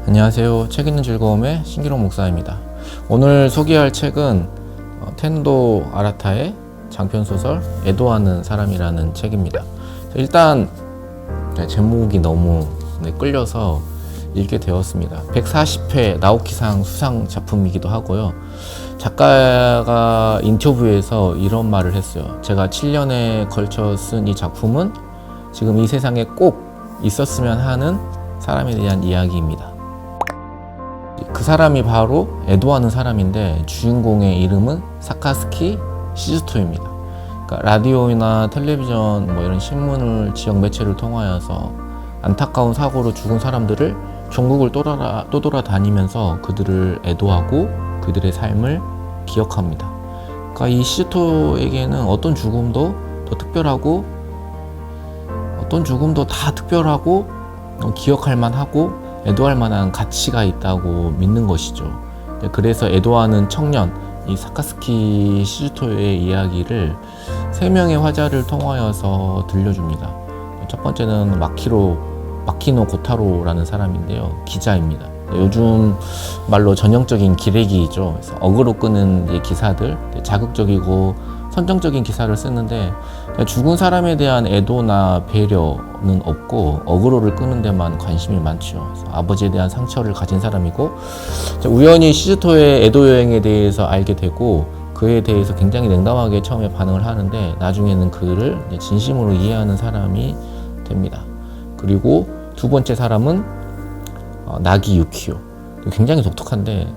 안녕하세요. 책 읽는 즐거움의 신기록 목사입니다. 오늘 소개할 책은 텐도 아라타의 장편소설 애도하는 사람이라는 책입니다. 일단 제목이 너무 끌려서 읽게 되었습니다. 140회 나오키상 수상 작품이기도 하고요. 작가가 인터뷰에서 이런 말을 했어요. 제가 7년에 걸쳐 쓴 이 작품은 지금 이 세상에 꼭 있었으면 하는 사람에 대한 이야기입니다. 그 사람이 바로 애도하는 사람인데 주인공의 이름은 사카스키 시즈토입니다. 그러니까 라디오나 텔레비전 이런 신문을 지역 매체를 통하여서 안타까운 사고로 죽은 사람들을 전국을 떠돌아다니면서 그들을 애도하고 그들의 삶을 기억합니다. 그러니까 이 시즈토에게는 어떤 죽음도 다 특별하고 기억할 만하고 애도할 만한 가치가 있다고 믿는 것이죠. 그래서 애도하는 청년, 이 사카스키 시즈토의 이야기를 3명의 화자를 통하여서 들려줍니다. 첫 번째는 마키노 고타로라는 사람인데요. 기자입니다. 요즘 말로 전형적인 기레기이죠. 그래서 어그로 끄는 기사들, 자극적이고 선정적인 기사를 쓰는데 죽은 사람에 대한 애도나 배려는 없고 어그로를 끄는 데만 관심이 많죠. 아버지에 대한 상처를 가진 사람이고 우연히 시즈토의 애도 여행에 대해서 알게 되고 그에 대해서 굉장히 냉담하게 처음에 반응을 하는데 나중에는 그를 진심으로 이해하는 사람이 됩니다. 그리고 두 번째 사람은 나기 유키오. 굉장히 독특한데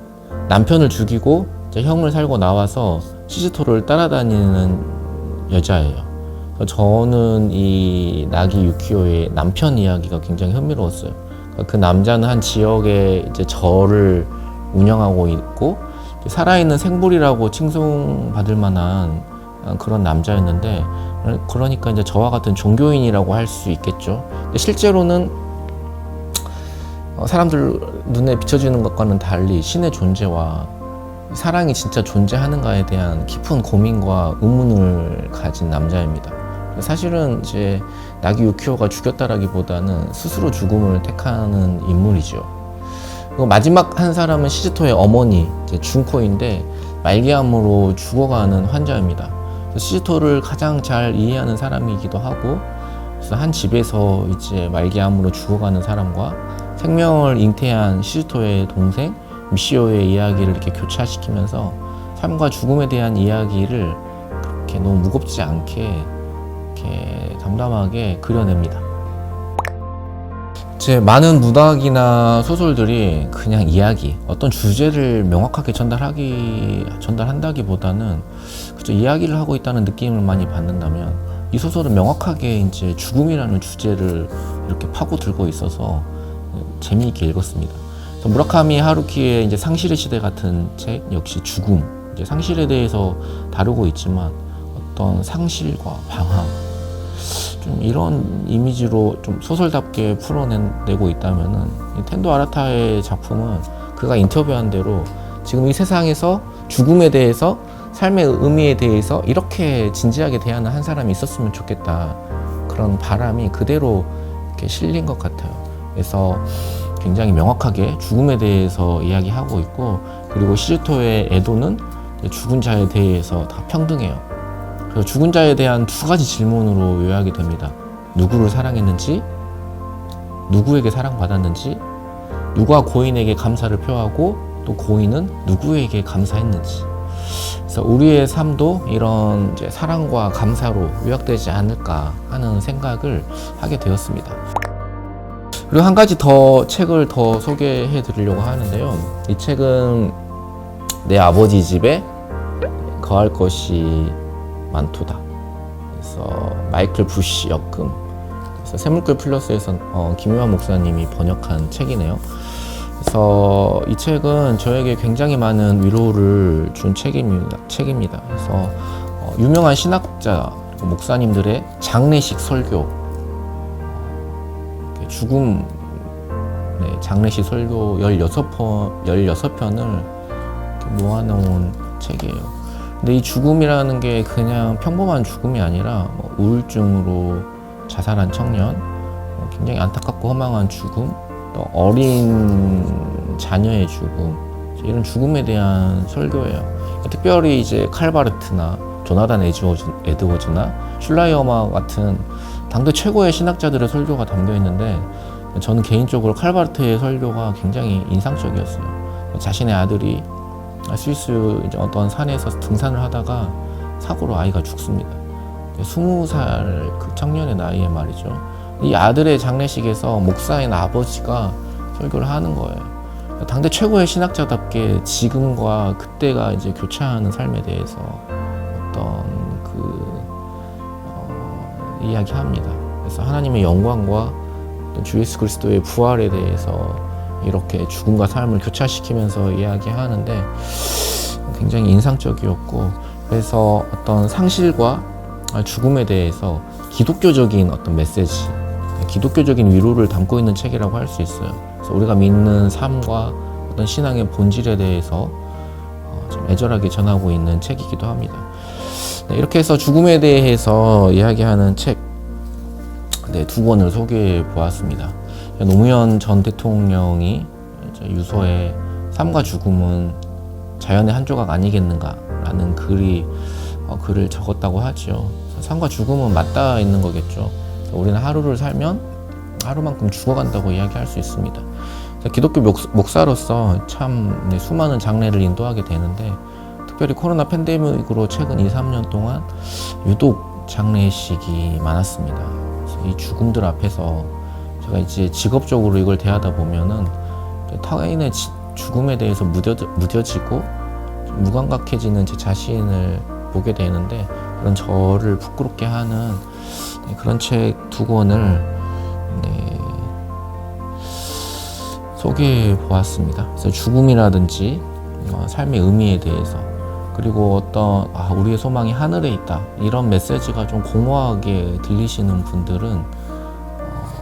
남편을 죽이고 형을 살고 나와서 시즈토를 따라다니는 여자예요. 저는 이 나기 유키오의 남편 이야기가 굉장히 흥미로웠어요. 그 남자는 한 지역의 절을 운영하고 있고 살아있는 생불이라고 칭송받을 만한 그런 남자였는데, 그러니까 이제 저와 같은 종교인이라고 할 수 있겠죠. 실제로는 사람들 눈에 비춰지는 것과는 달리 신의 존재와 사랑이 진짜 존재하는가에 대한 깊은 고민과 의문을 가진 남자입니다. 사실은 이제 나기 유키오가 죽였다라기보다는 스스로 죽음을 택하는 인물이죠. 그리고 마지막 한 사람은 시즈토의 어머니, 준코인데 말기암으로 죽어가는 환자입니다. 시즈토를 가장 잘 이해하는 사람이기도 하고, 그래서 한 집에서 이제 말기암으로 죽어가는 사람과 생명을 잉태한 시즈토의 동생 미시오의 이야기를 이렇게 교차시키면서 삶과 죽음에 대한 이야기를 그렇게 너무 무겁지 않게 이렇게 담담하게 그려냅니다. 제 많은 문학이나 소설들이 그냥 이야기, 어떤 주제를 명확하게 전달한다기보다는 그저 이야기를 하고 있다는 느낌을 많이 받는다면, 이 소설은 명확하게 이제 죽음이라는 주제를 이렇게 파고들고 있어서 재미있게 읽었습니다. 무라카미 하루키의 이제 상실의 시대 같은 책 역시 죽음, 이제 상실에 대해서 다루고 있지만 어떤 상실과 방황, 좀 이런 이미지로 좀 소설답게 풀어내고 있다면은 이 텐도 아라타의 작품은 그가 인터뷰한 대로 지금 이 세상에서 죽음에 대해서, 삶의 의미에 대해서 이렇게 진지하게 대하는 한 사람이 있었으면 좋겠다, 그런 바람이 그대로 이렇게 실린 것 같아요. 그래서 굉장히 명확하게 죽음에 대해서 이야기하고 있고, 그리고 시즈토의 애도는 죽은 자에 대해서 다 평등해요. 그래서 죽은 자에 대한 2가지 질문으로 요약이 됩니다. 누구를 사랑했는지, 누구에게 사랑받았는지, 누가 고인에게 감사를 표하고 또 고인은 누구에게 감사했는지. 그래서 우리의 삶도 이런 이제 사랑과 감사로 요약되지 않을까 하는 생각을 하게 되었습니다. 그리고 한 가지 책을 더 소개해 드리려고 하는데요. 이 책은 내 아버지 집에 거할 것이 많도다. 그래서 마이클 부시 역금. 그래서 샘물글 플러스에서 김유한 목사님이 번역한 책이네요. 그래서 이 책은 저에게 굉장히 많은 위로를 준 책입니다. 그래서 유명한 신학자, 목사님들의 장례식 설교, 죽음 장례식 설교 16편을 모아놓은 책이에요. 근데 이 죽음이라는 게 그냥 평범한 죽음이 아니라 우울증으로 자살한 청년, 굉장히 안타깝고 허망한 죽음, 또 어린 자녀의 죽음, 이런 죽음에 대한 설교예요. 특별히 이제 칼바르트나 조나단 에드워즈나 슐라이어마 같은 당대 최고의 신학자들의 설교가 담겨 있는데, 저는 개인적으로 칼바르트의 설교가 굉장히 인상적이었어요. 자신의 아들이 스위스 이제 어떤 산에서 등산을 하다가 사고로 아이가 죽습니다. 20살 그 청년의 나이에 말이죠. 이 아들의 장례식에서 목사인 아버지가 설교를 하는 거예요. 당대 최고의 신학자답게 지금과 그때가 이제 교차하는 삶에 대해서 어떤 이야기합니다. 그래서 하나님의 영광과 또 주 예수 그리스도의 부활에 대해서 이렇게 죽음과 삶을 교차시키면서 이야기하는데 굉장히 인상적이었고, 그래서 어떤 상실과 죽음에 대해서 기독교적인 어떤 메시지, 기독교적인 위로를 담고 있는 책이라고 할 수 있어요. 그래서 우리가 믿는 삶과 어떤 신앙의 본질에 대해서 좀 애절하게 전하고 있는 책이기도 합니다. 네, 이렇게 해서 죽음에 대해서 이야기하는 책 두 권을 소개해 보았습니다. 노무현 전 대통령이 유서에 삶과 죽음은 자연의 한 조각 아니겠는가라는 글을 적었다고 하죠. 삶과 죽음은 맞닿아 있는 거겠죠. 우리는 하루를 살면 하루만큼 죽어간다고 이야기할 수 있습니다. 기독교 목사로서 참 수많은 장례를 인도하게 되는데, 특별히 코로나 팬데믹으로 최근 2, 3년 동안 유독 장례식이 많았습니다. 이 죽음들 앞에서 제가 이제 직업적으로 이걸 대하다 보면은 타인의 죽음에 대해서 무뎌지고 무감각해지는 제 자신을 보게 되는데, 그런 저를 부끄럽게 하는 그런 책 두 권을 소개해 보았습니다. 그래서 죽음이라든지 삶의 의미에 대해서, 그리고 어떤 우리의 소망이 하늘에 있다, 이런 메시지가 좀 공허하게 들리시는 분들은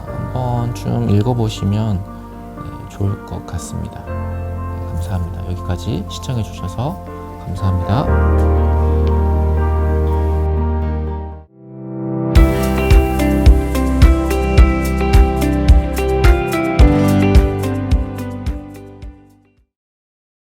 한번 좀 읽어보시면 좋을 것 같습니다. 감사합니다. 여기까지 시청해 주셔서 감사합니다.